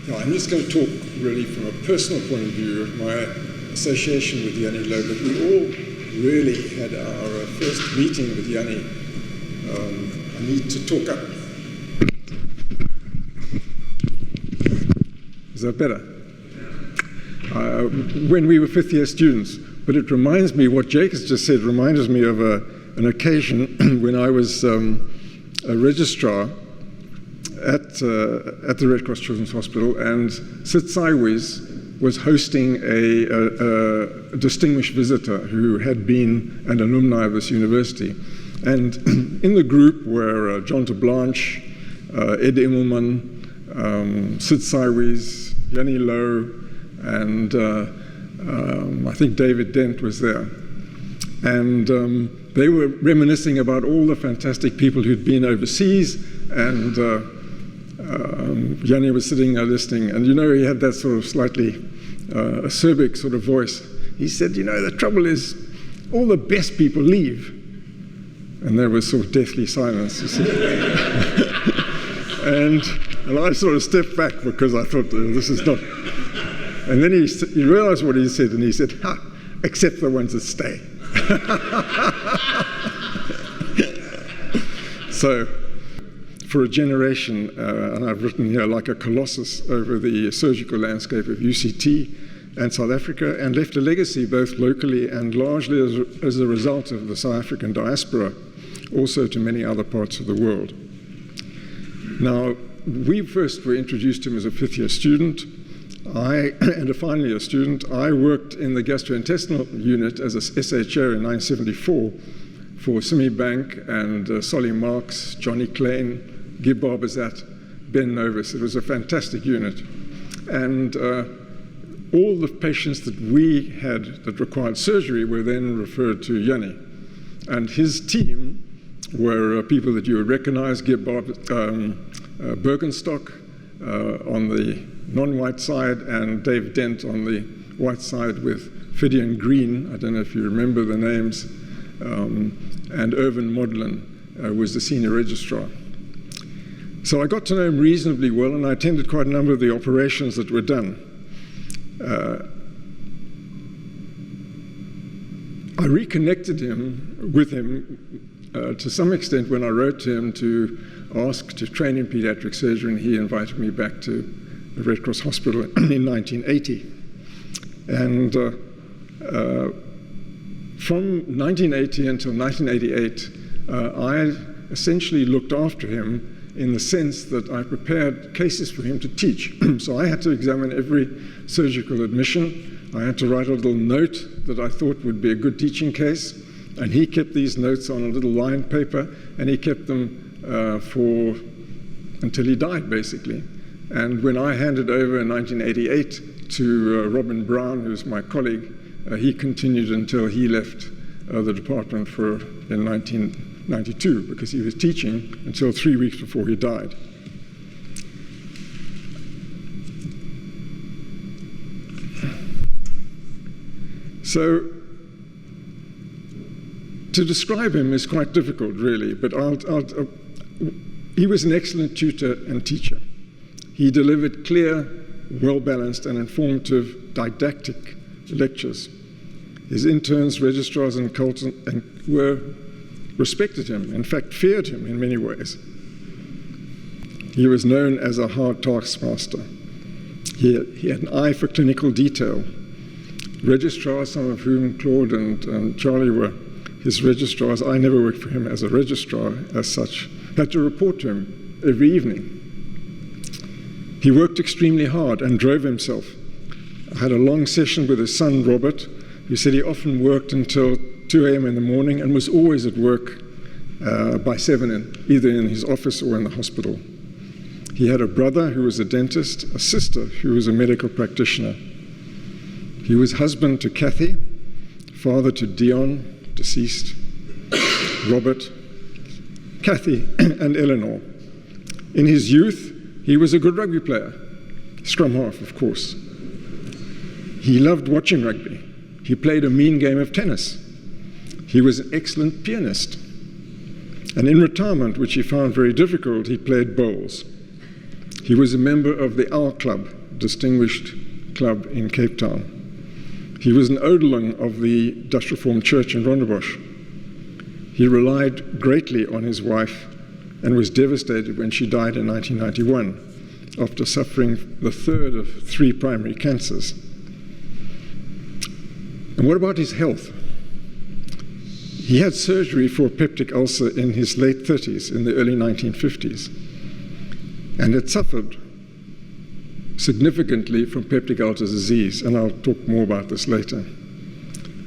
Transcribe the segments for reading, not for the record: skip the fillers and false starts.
No, I'm just going to talk really from a personal point of view of my association with Jannie Louw, but we all really had our first meeting with Jannie. I need to talk up. Is that better? When we were fifth-year students. But it reminds me, what Jake has just said reminds me of an occasion when I was a registrar at the Red Cross Children's Hospital, and Sid Sideways was hosting a distinguished visitor who had been an alumni of this university. And in the group were John de Blanche, Ed Immelman, Sid Sideways, Jannie Louw, and I think David Dent was there. And they were reminiscing about all the fantastic people who'd been overseas, and Jannie was sitting there listening, and you know, he had that sort of slightly acerbic sort of voice. He said, you know, the trouble is all the best people leave. And there was sort of deathly silence, you see. and I sort of stepped back because I thought, this is not... And then he realized what he said, and he said, ha, except the ones that stay. So, for a generation, and I've written here like a colossus over the surgical landscape of UCT and South Africa, and left a legacy both locally and largely as a result of the South African diaspora, also to many other parts of the world. Now, we first were introduced to him as a fifth-year student. And a final year student. I worked in the gastrointestinal unit as a SHO in 1974 for Simi Bank and Solly Marks, Johnny Klein, Gib Barbazat, Ben Novus. It was a fantastic unit. And all the patients that we had that required surgery were then referred to Jannie. And his team were people that you would recognize, Gib Bergenstock on the non-white side, and Dave Dent on the white side with Fidian Green, I don't know if you remember the names, and Irvin Modlin was the senior registrar. So I got to know him reasonably well, and I attended quite a number of the operations that were done. I reconnected with him to some extent when I wrote to him to ask to train in pediatric surgery, and he invited me back to the Red Cross Hospital in 1980. And from 1980 until 1988, I essentially looked after him in the sense that I prepared cases for him to teach. So I had to examine every surgical admission. I had to write a little note that I thought would be a good teaching case, and he kept these notes on a little lined paper, and he kept them until he died, basically. And when I handed over in 1988 to Robin Brown, who's my colleague, he continued until he left the department in 1992, because he was teaching until 3 weeks before he died. So, to describe him is quite difficult, really, but he was an excellent tutor and teacher. He delivered clear, well-balanced, and informative didactic lectures. His interns, registrars, and consultants respected him, in fact, feared him in many ways. He was known as a hard taskmaster. He had an eye for clinical detail. Registrars, some of whom Claude and Charlie were his registrars, I never worked for him as a registrar as such, had to report to him every evening. He worked extremely hard and drove himself. I had a long session with his son, Robert, who said he often worked until 2 a.m. in the morning and was always at work by 7, either in his office or in the hospital. He had a brother who was a dentist, a sister who was a medical practitioner. He was husband to Kathy, father to Dion, deceased, Robert, Kathy, and Eleanor. In his youth, he was a good rugby player, scrum half, of course. He loved watching rugby. He played a mean game of tennis. He was an excellent pianist. And in retirement, which he found very difficult, he played bowls. He was a member of the Louw Club, distinguished club in Cape Town. He was an Ouderling of the Dutch Reformed Church in Rondebosch. He relied greatly on his wife and was devastated when she died in 1991 after suffering the third of 3 primary cancers. And what about his health? He had surgery for a peptic ulcer in his late 30s, in the early 1950s, and had suffered significantly from peptic ulcer disease, and I'll talk more about this later.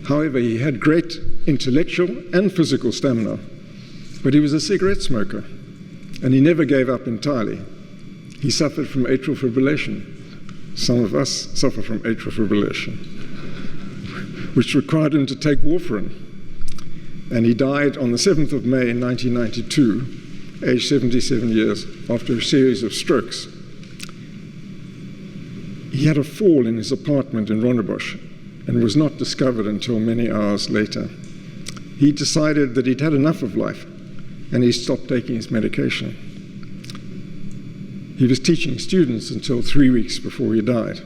However, he had great intellectual and physical stamina, but he was a cigarette smoker, and he never gave up entirely. He suffered from atrial fibrillation. Some of us suffer from atrial fibrillation, which required him to take warfarin. And he died on the 7th of May in 1992, aged 77 years, after a series of strokes. He had a fall in his apartment in Rondebosch and was not discovered until many hours later. He decided that he'd had enough of life, and he stopped taking his medication. He was teaching students until 3 weeks before he died.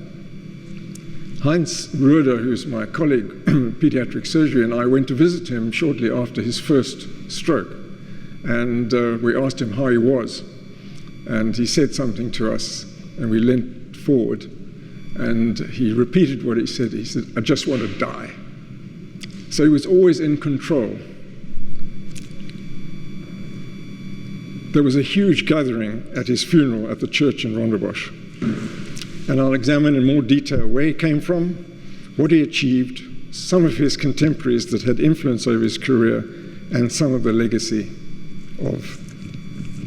Heinz Roeder, who's my colleague in pediatric surgery, and I went to visit him shortly after his first stroke. And we asked him how he was. And he said something to us, and we leant forward. And he repeated what he said. He said, "I just want to die." So he was always in control. There was a huge gathering at his funeral at the church in Rondebosch. And I'll examine in more detail where he came from, what he achieved, some of his contemporaries that had influence over his career, and some of the legacy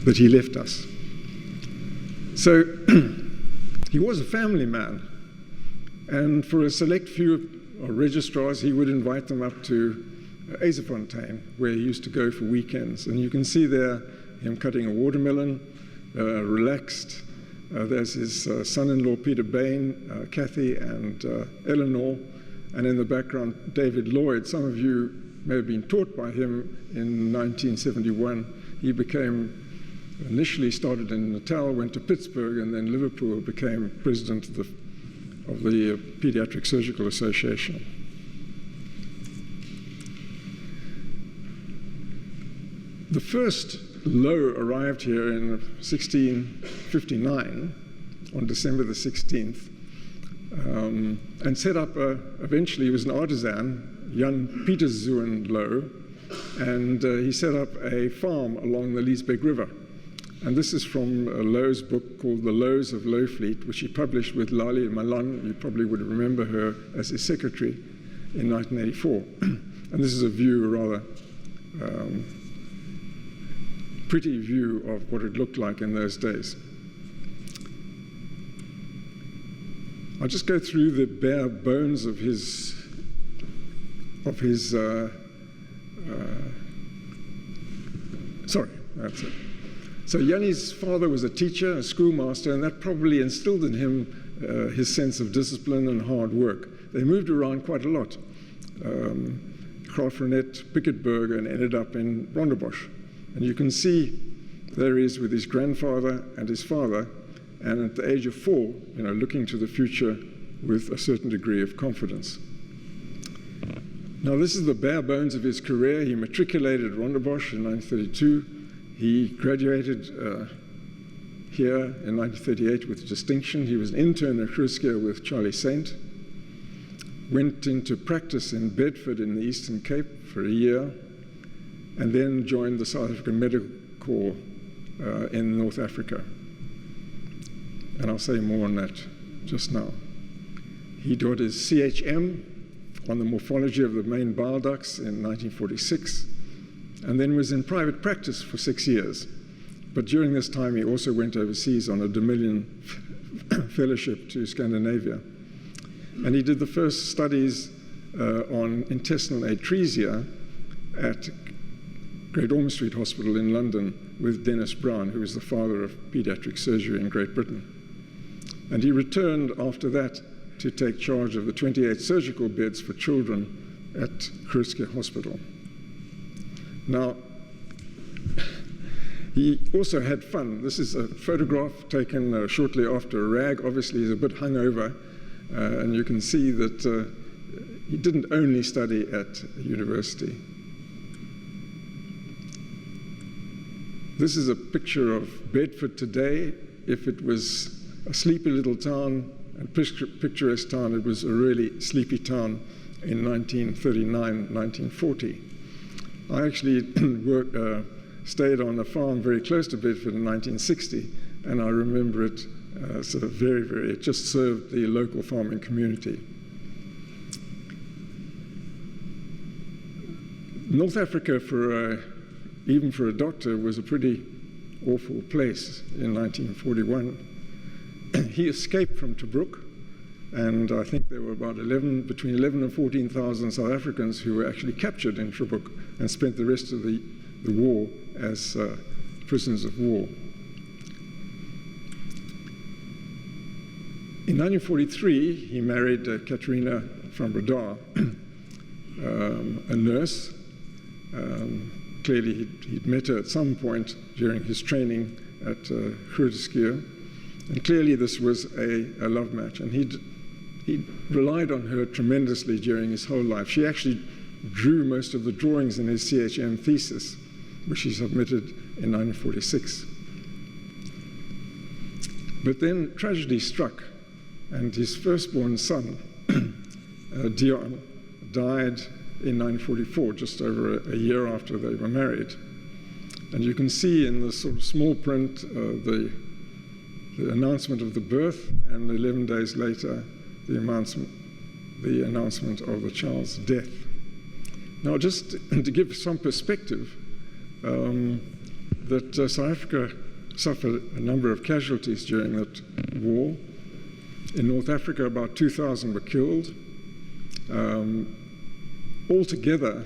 that he left us. So he was a family man. And for a select few registrars, he would invite them up to Azefontein, where he used to go for weekends. And you can see there him cutting a watermelon, relaxed. There's his son-in-law, Peter Bain, Kathy, and Eleanor. And in the background, David Lloyd. Some of you may have been taught by him in 1971. He initially started in Natal, went to Pittsburgh, and then Liverpool, became president of the Pediatric Surgical Association. The first Louw arrived here in 1659, on December the 16th, and set up, eventually he was an artisan, Jan Pieterszoon Louw, and he set up a farm along the Liesbeek River. And this is from Louw's book called The Louws of Louwfleet, which he published with Lali Malan. You probably would remember her as his secretary in 1984. And this is a view, a rather pretty view of what it looked like in those days. I'll just go through the bare bones of his sorry, that's it. So Jannie's father was a teacher, a schoolmaster, and that probably instilled in him his sense of discipline and hard work. They moved around quite a lot. Graafrenet, Piketberg, and ended up in Rondebosch. And you can see there he is with his grandfather and his father, and at the age of 4, looking to the future with a certain degree of confidence. Now, this is the bare bones of his career. He matriculated at Rondebosch in 1932. He graduated here in 1938 with distinction. He was an intern at Kruiskeer with Charlie Saint. Went into practice in Bedford in the Eastern Cape for a year, and then joined the South African Medical Corps in North Africa. And I'll say more on that just now. He got his CHM on the morphology of the main bile ducts in 1946, and then was in private practice for 6 years. But during this time, he also went overseas on a Dominion fellowship to Scandinavia. And he did the first studies on intestinal atresia at Great Ormond Street Hospital in London with Dennis Brown, who was the father of pediatric surgery in Great Britain. And he returned after that to take charge of the 28 surgical beds for children at Kruiskeer Hospital. Now, He also had fun. This is a photograph taken shortly after a rag. Obviously, he's a bit hungover, and you can see that he didn't only study at university. This is a picture of Bedford today. If it was a sleepy little town and picturesque town, it was a really sleepy town in 1939, 1940. I actually stayed on a farm very close to Bedford in 1960, and I remember it sort of it just served the local farming community. North Africa, even for a doctor, was a pretty awful place in 1941. He escaped from Tobruk, and I think there were about between 11 and 14,000 South Africans who were actually captured in Tobruk and spent the rest of the war as prisoners of war. In 1943, he married Katerina van Breda, a nurse. Clearly, he'd met her at some point during his training at Grooteskuur, and clearly this was a love match, and he relied on her tremendously during his whole life. She actually drew most of the drawings in his CHM thesis, which he submitted in 1946. But then tragedy struck, and his firstborn son, Dion, died in 1944, just over a year after they were married. And you can see in the sort of small print the announcement of the birth, and 11 days later, the announcement of the child's death. Now, just to give some perspective, that South Africa suffered a number of casualties during that war. In North Africa, about 2,000 were killed. Altogether,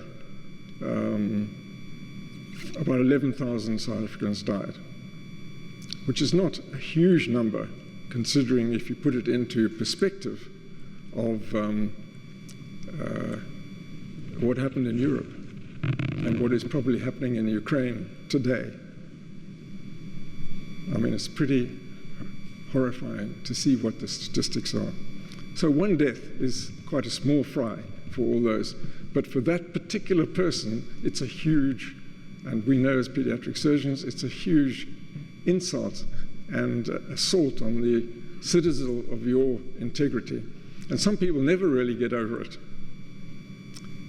about 11,000 South Africans died, which is not a huge number, considering if you put it into perspective of what happened in Europe and what is probably happening in Ukraine today. I mean, it's pretty horrifying to see what the statistics are. So one death is quite a small fry for all those. But for that particular person, it's a huge, and we know as pediatric surgeons, it's a huge insult and assault on the citadel of your integrity. And some people never really get over it.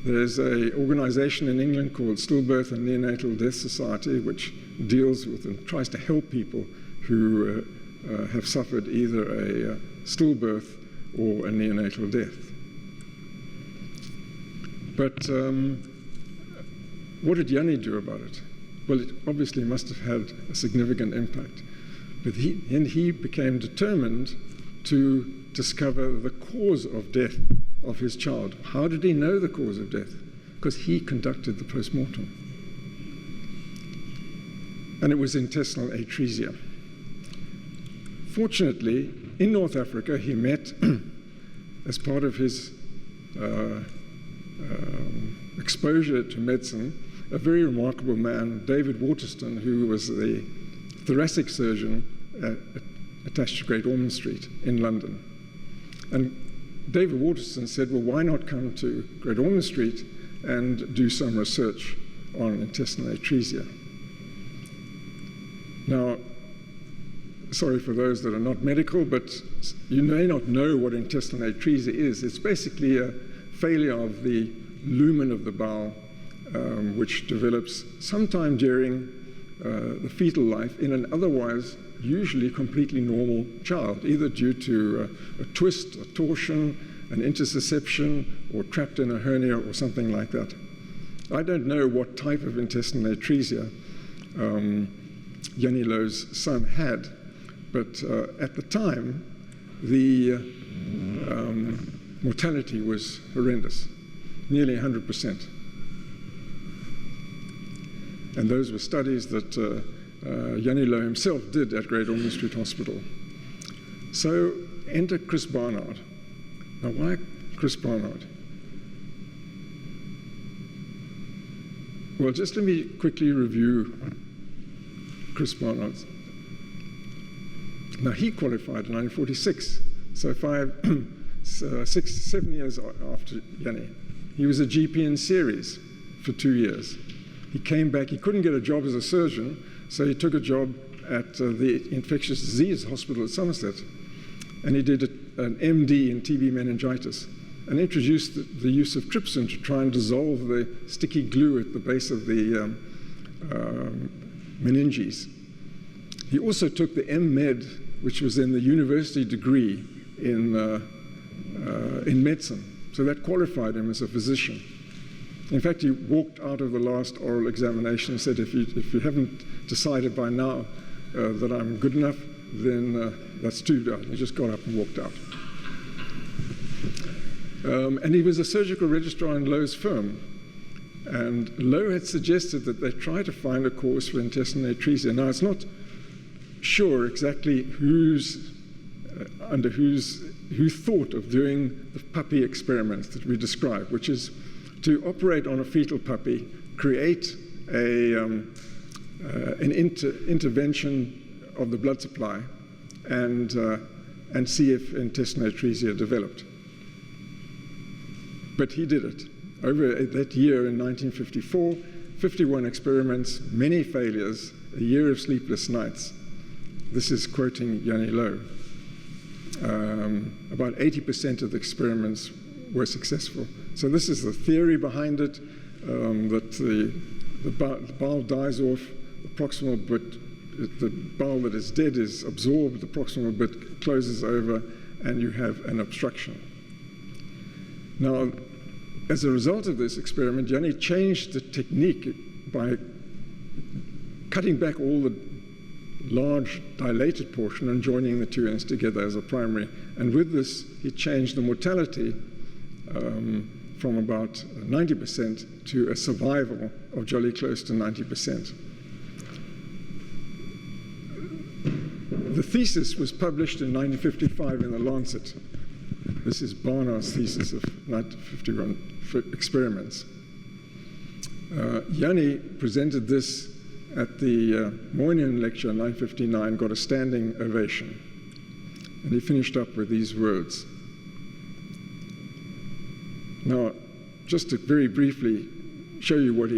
There's an organization in England called Stillbirth and Neonatal Death Society, which deals with and tries to help people who have suffered either a stillbirth or a neonatal death. But what did Jannie do about it? Well, it obviously must have had a significant impact. But he became determined to discover the cause of death of his child. How did he know the cause of death? Because he conducted the postmortem. And it was intestinal atresia. Fortunately, in North Africa, he met, as part of his exposure to medicine, a very remarkable man, David Waterston, who was the thoracic surgeon attached to Great Ormond Street in London. And David Waterston said, well, why not come to Great Ormond Street and do some research on intestinal atresia? Now, sorry for those that are not medical, but you may not know what intestinal atresia is. It's basically a failure of the lumen of the bowel, which develops sometime during the fetal life in an otherwise usually completely normal child, either due to a twist, a torsion, an intussusception, or trapped in a hernia or something like that. I don't know what type of intestinal atresia Jannie Louw's son had, but at the time, the mortality was horrendous, nearly 100%. And those were studies that Jannie Louw himself did at Great Ormond Street Hospital. So enter Chris Barnard. Now, why Chris Barnard? Well, just let me quickly review Chris Barnard. Now, he qualified in 1946, so 7 years after Jannie. He was a GP in series for 2 years. He came back, he couldn't get a job as a surgeon, so he took a job at the infectious disease hospital at Somerset. And he did an MD in TB meningitis and introduced the use of trypsin to try and dissolve the sticky glue at the base of the meninges. He also took the M.Med, which was in the university degree in medicine. So that qualified him as a physician. In fact, he walked out of the last oral examination and said, if you haven't decided by now that I'm good enough, then that's too bad. He just got up and walked out. And he was a surgical registrar in Louw's firm. And Louw had suggested that they try to find a cause for intestinal atresia. Now, it's not sure exactly who thought of doing the puppy experiments that we described, which is to operate on a fetal puppy, create an intervention of the blood supply, and see if intestinal atresia developed. But he did it. Over that year in 1954, 51 experiments, many failures, a year of sleepless nights. This is quoting Jannie Louw. About 80% of the experiments were successful. So this is the theory behind it, that the bowel dies off, the proximal bit, the bowel that is dead is absorbed, the proximal bit closes over, and you have an obstruction. Now, as a result of this experiment, Jannie changed the technique by cutting back all the large dilated portion and joining the two ends together as a primary. And with this, he changed the mortality from about 90% to a survival of jolly close to 90%. The thesis was published in 1955 in The Lancet. This is Barnard's thesis of 1951 experiments. Jannie presented this at the Moynihan lecture in 1959, got a standing ovation. And he finished up with these words. Now, just to very briefly show you what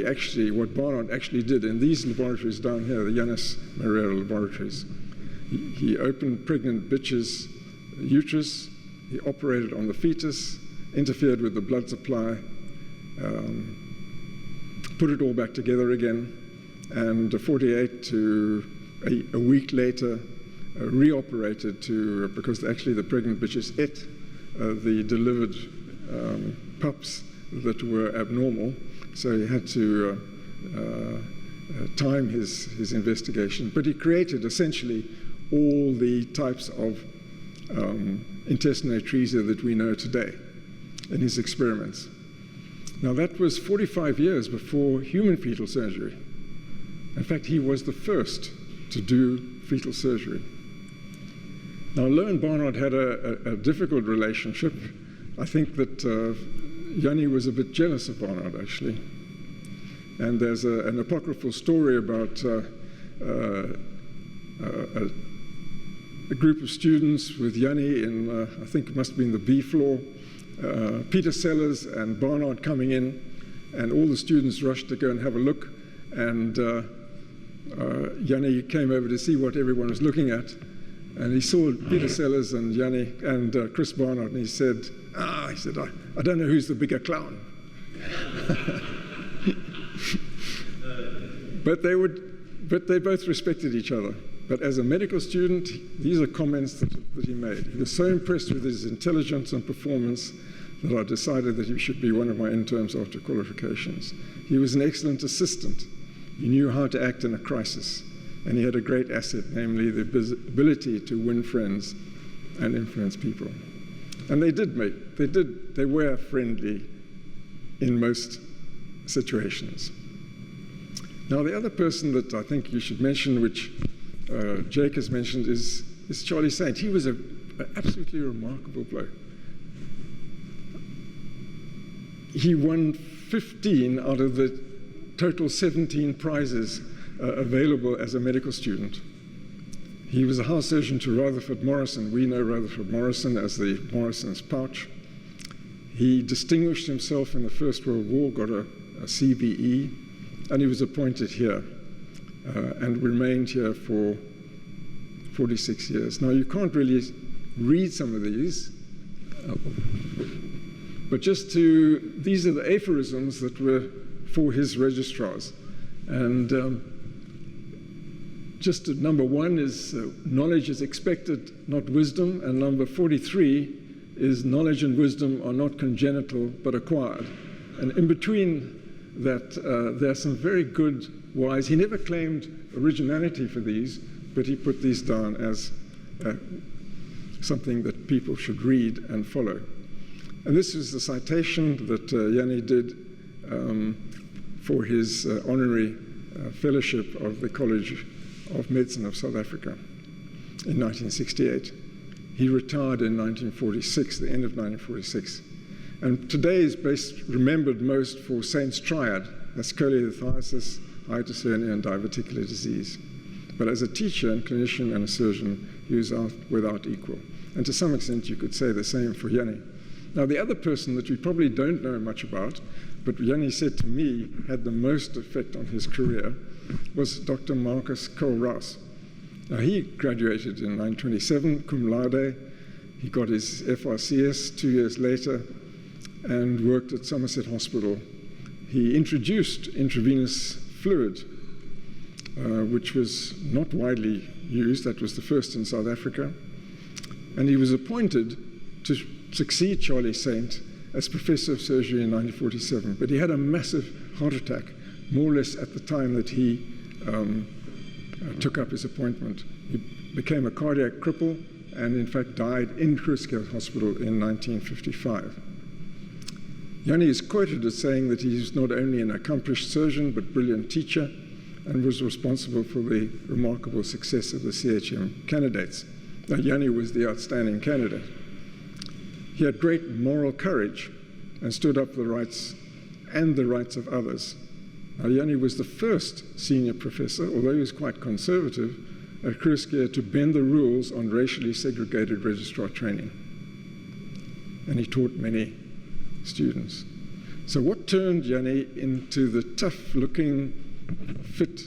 Barnard actually did in these laboratories down here, the Janus Marera laboratories. He opened pregnant bitch's uterus, he operated on the fetus, interfered with the blood supply, put it all back together again, and 48 to a week later, reoperated because actually the pregnant bitches ate the delivered pups that were abnormal, so he had to time his investigation. But he created essentially all the types of intestinal atresia that we know today in his experiments. Now, that was 45 years before human fetal surgery. In fact, he was the first to do fetal surgery. Now, Louw and Barnard had a difficult relationship. I think that Jannie was a bit jealous of Barnard, actually. And there's an apocryphal story about a group of students with Jannie in, I think it must have been the B floor, Peter Sellers and Barnard coming in, and all the students rushed to go and have a look, and Jannie came over to see what everyone was looking at, and he saw Peter Sellers and Jannie and Chris Barnard, and he said, I don't know who's the bigger clown. But they both respected each other. But as a medical student, these are comments that he made. He was so impressed with his intelligence and performance that I decided that he should be one of my interns after qualifications. He was an excellent assistant. He knew how to act in a crisis. And he had a great asset, namely the ability to win friends and influence people. And they were friendly in most situations. Now, the other person that I think you should mention, which Jake has mentioned, is Charlie Saint. He was an absolutely remarkable bloke. He won 15 out of the total 17 prizes available as a medical student. He was a house surgeon to Rutherford Morrison. We know Rutherford Morrison as the Morrison's pouch. He distinguished himself in the First World War, got a CBE, and he was appointed here and remained here for 46 years. Now, you can't really read some of these, but these are the aphorisms that were for his registrars. And number 1 is knowledge is expected, not wisdom. And number 43 is knowledge and wisdom are not congenital, but acquired. And in between that, there are some very good, wise. He never claimed originality for these, but he put these down as something that people should read and follow. And this is the citation that Jannie did for his honorary fellowship of the College of Medicine of South Africa in 1968. He retired in 1946, the end of 1946. And today is best remembered most for Saint's Triad. That's cholelithiasis, hiatus hernia, and diverticular disease. But as a teacher and clinician and a surgeon, he was without equal. And to some extent, you could say the same for Jannie. Now, the other person that we probably don't know much about, but Jannie said to me had the most effect on his career, was Dr. Marcus Koolhaas. Now, he graduated in 1927, cum laude. He got his FRCS 2 years later and worked at Somerset Hospital. He introduced intravenous fluid, which was not widely used. That was the first in South Africa. And he was appointed to succeed Charlie Saint as Professor of Surgery in 1947. But he had a massive heart attack, more or less at the time that he took up his appointment. He became a cardiac cripple and, in fact, died in Kruiskerk Hospital in 1955. Jannie is quoted as saying that he is not only an accomplished surgeon, but brilliant teacher, and was responsible for the remarkable success of the CHM candidates. Now, Jannie was the outstanding candidate. He had great moral courage and stood up for the rights and the rights of others. Now, Jannie was the first senior professor, although he was quite conservative, at Kruiskerk to bend the rules on racially segregated registrar training. And he taught many students. So what turned Jannie into the tough-looking, fit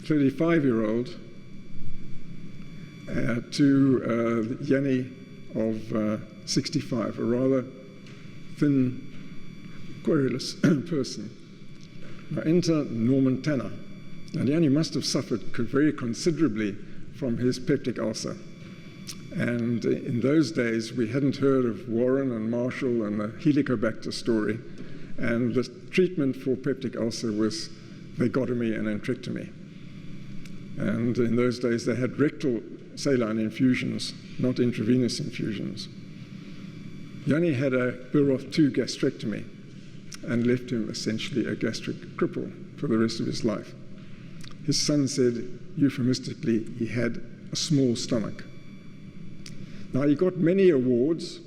35-year-old to Jannie of 65, a rather thin, querulous person? Now enter Norman Tanner. Now Jannie must have suffered very considerably from his peptic ulcer. And in those days, we hadn't heard of Warren and Marshall and the Helicobacter story. And the treatment for peptic ulcer was vagotomy and entrectomy. And in those days, they had rectal saline infusions, not intravenous infusions. Jannie had a Billroth 2 gastrectomy and left him essentially a gastric cripple for the rest of his life. His son said, euphemistically, he had a small stomach. Now, he got many awards.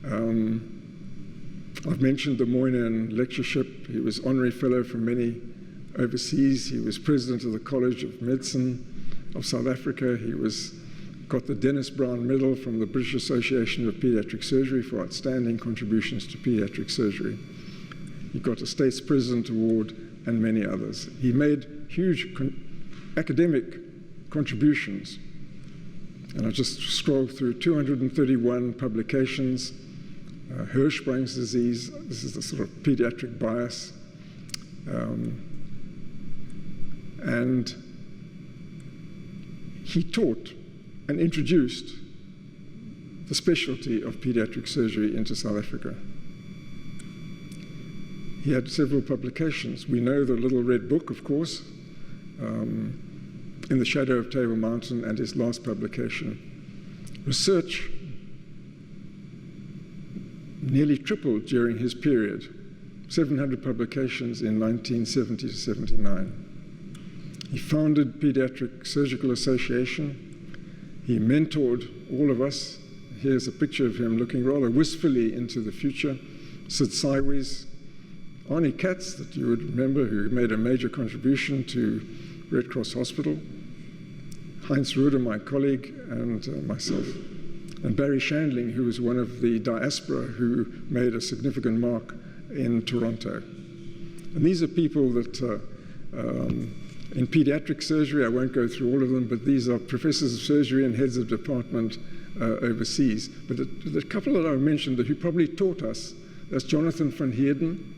I've mentioned the Moynihan Lectureship. He was honorary fellow from many overseas. He was president of the College of Medicine of South Africa. He got the Dennis Brown Medal from the British Association of Pediatric Surgery for outstanding contributions to pediatric surgery. He got a States President Award and many others. He made huge academic contributions. And I just scrolled through 231 publications. Hirschsprung's disease, this is the sort of pediatric bias. And he taught and introduced the specialty of pediatric surgery into South Africa. He had several publications. We know the Little Red Book, of course, In the Shadow of Table Mountain, and his last publication. Research nearly tripled during his period, 700 publications in 1970 to 79. He founded Pediatric Surgical Association. He mentored all of us. Here's a picture of him looking rather wistfully into the future. Sid Sideways, Arnie Katz, that you would remember, who made a major contribution to Red Cross Hospital, Heinz Ruder, my colleague, and myself. And Barry Shandling, who was one of the diaspora who made a significant mark in Toronto. And these are people that, in pediatric surgery, I won't go through all of them, but these are professors of surgery and heads of department overseas. But the couple that I've mentioned who probably taught us, that's Jonathan van Heerden,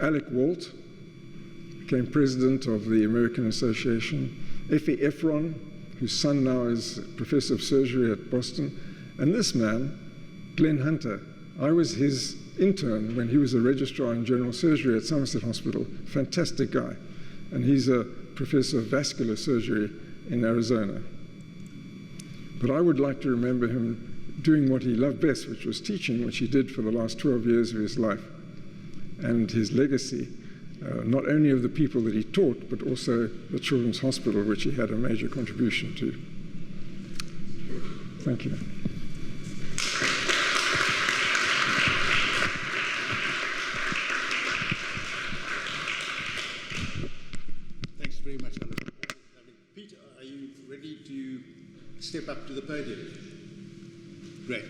Alec Walt, became president of the American Association, Effie Efron, whose son now is professor of surgery at Boston, and this man, Glenn Hunter. I was his intern when he was a registrar in general surgery at Somerset Hospital. Fantastic guy. And he's a professor of vascular surgery in Arizona. But I would like to remember him doing what he loved best, which was teaching, which he did for the last 12 years of his life. And his legacy, not only of the people that he taught, but also the Children's Hospital, which he had a major contribution to. Thank you. Thanks very much, Alastair. Peter, are you ready to step up to the podium? Great.